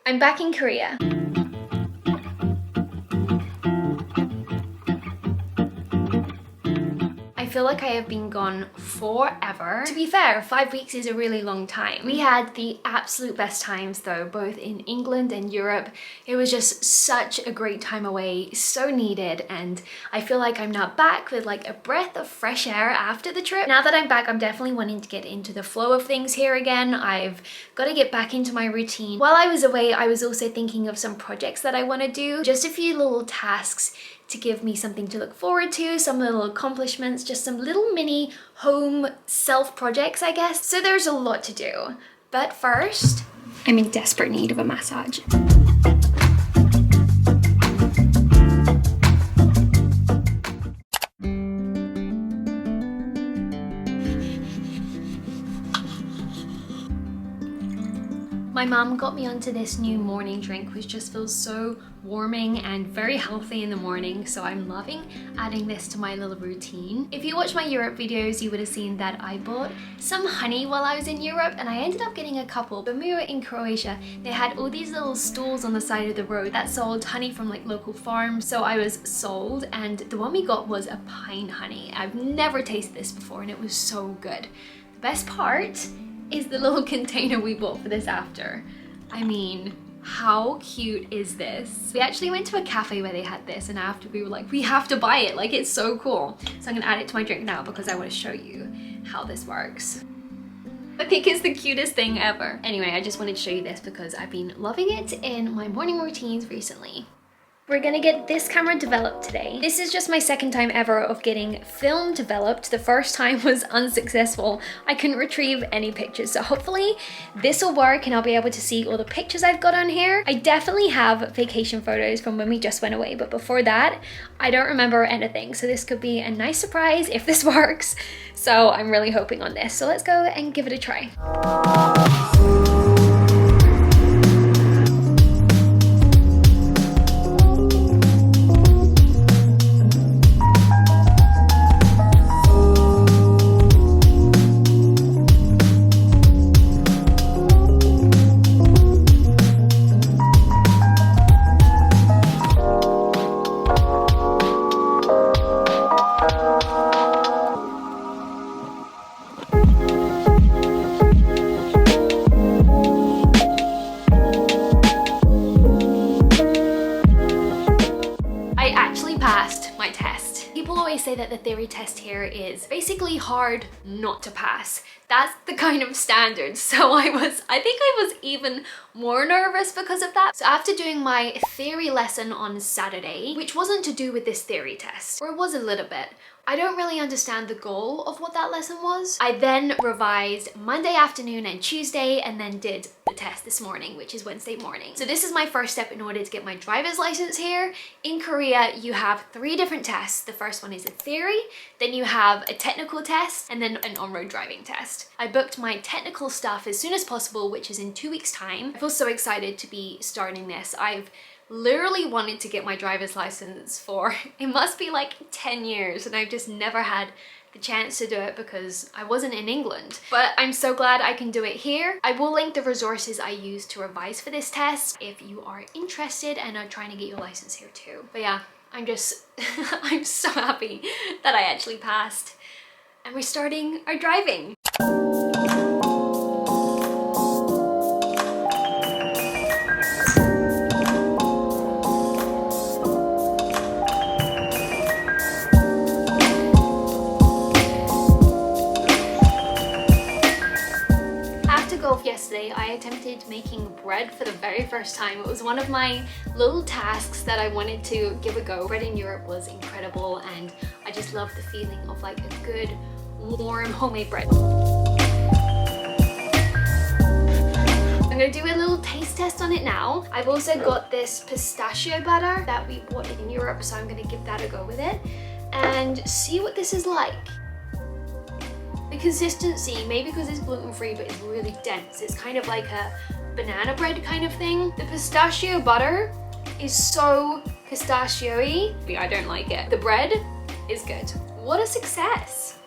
I'm back in Korea. I feel like I have been gone forever. To be fair, 5 weeks is a really long time. We had the absolute best times though, both in England and Europe. It was just such a great time away, so needed, and I feel like I'm now back with like a breath of fresh air after the trip. Now that I'm back, I'm definitely wanting to get into the flow of things here again. I've got to get back into my routine. While I was away, I was also thinking of some projects that I want to do, just a few little tasks to give me something to look forward to, some little accomplishments, just some little mini home self projects, I guess. So there's a lot to do. But first, I'm in desperate need of a massage. My mum got me onto this new morning drink which just feels so warming and very healthy in the morning, so I'm loving adding this to my little routine. If you watch my Europe videos, you would have seen that I bought some honey while I was in Europe, and I ended up getting a couple. When we were in Croatia, they had all these little stalls on the side of the road that sold honey from like local farms, so I was sold, and the one we got was a pine honey. I've never tasted this before and it was so good. The best part is the little container we bought for this after. I mean, how cute is this? We actually went to a cafe where they had this, and after we were like, we have to buy it, like it's so cool. So I'm gonna add it to my drink now because I want to show you how this works. I think it's the cutest thing ever. Anyway, I just wanted to show you this because I've been loving it in my morning routines recently. We're gonna get this camera developed today. This is just my second time ever of getting film developed. The first time was unsuccessful. I couldn't retrieve any pictures, so hopefully this will work and I'll be able to see all the pictures I've got on here. I definitely have vacation photos from when we just went away, but before that, I don't remember anything. So this could be a nice surprise if this works. So I'm really hoping on this. So let's go and give it a try. Say that the theory test here is basically hard not to pass. That's the kind of standard. So I think I was even more nervous because of that. So after doing my theory lesson on Saturday, which wasn't to do with this theory test, or it was a little bit, I don't really understand the goal of what that lesson was. I then revised Monday afternoon and Tuesday, and then did the test this morning, which is Wednesday morning. So this is my first step in order to get my driver's license here. In Korea, you have 3 different tests. The first one is a theory, then you have a technical test, and then an on-road driving test. I booked my technical stuff as soon as possible, which is in 2 weeks' time. I feel so excited to be starting this. I've literally wanted to get my driver's license for, it must be like 10 years, and I've just never had the chance to do it because I wasn't in England. But I'm so glad I can do it here. I will link the resources I used to revise for this test if you are interested and are trying to get your license here too. But yeah, I'm so happy that I actually passed, and we're starting our driving. Yesterday, I attempted making bread for the very first time. It was one of my little tasks that I wanted to give a go. Bread in Europe was incredible, and I just love the feeling of like a good, warm, homemade bread. I'm gonna do a little taste test on it now. I've also got this pistachio butter that we bought in Europe, so I'm gonna give that a go with it and see what this is like. The consistency, maybe because it's gluten-free, but it's really dense. It's kind of like a banana bread kind of thing. The pistachio butter is so pistachio-y. I don't like it. The bread is good. What a success.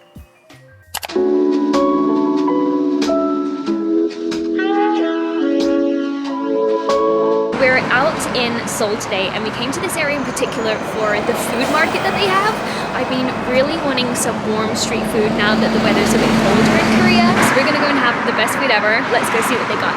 We're out in Seoul today and we came to this area in particular for the food market that they have. I've been really wanting some warm street food now that the weather's a bit colder in Korea. So we're gonna go and have the best food ever. Let's go see what they got.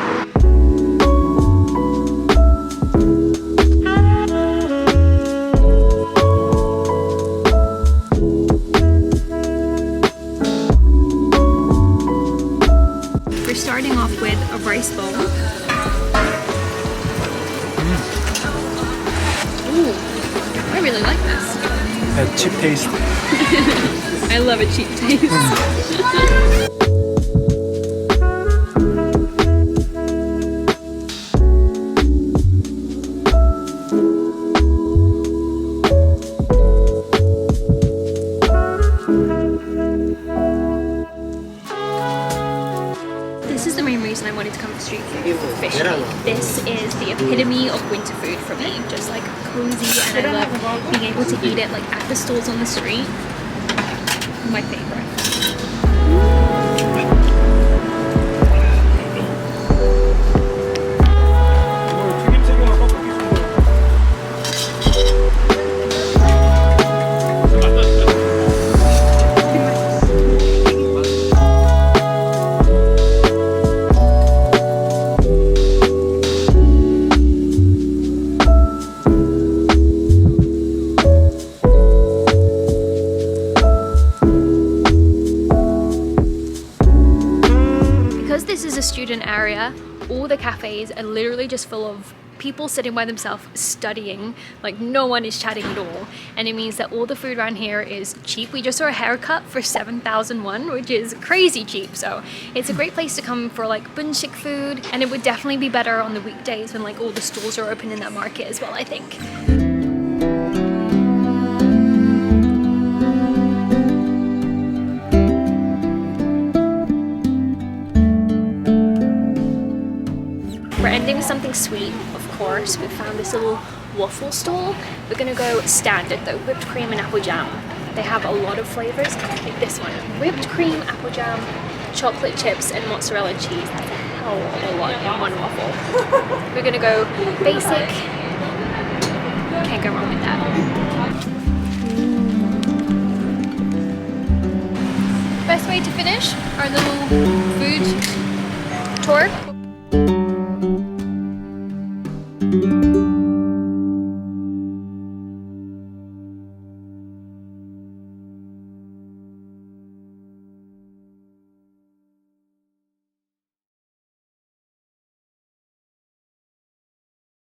We're starting off with a rice bowl. Ooh, I really like this. A cheap taste. I love a cheap taste. This is the main reason I wanted to come to street food officially. This is the epitome of winter food for me. Just like cozy, and I love being able to eat it like at the stalls on the street. My favorite. This is a student area. All the cafes are literally just full of people sitting by themselves studying. Like no one is chatting at all, and it means that all the food around here is cheap. We just saw a haircut for 7,000 won, which is crazy cheap. So it's a great place to come for like bunshik food, and it would definitely be better on the weekdays when like all the stalls are open in that market as well, I think. We're ending with something sweet, of course. We found this little waffle stall. We're gonna go standard though, whipped cream and apple jam. They have a lot of flavors, like this one. Whipped cream, apple jam, chocolate chips, and mozzarella cheese. That's a hell of a lot in one waffle. We're gonna go basic. Can't go wrong with that. Best way to finish our little food tour.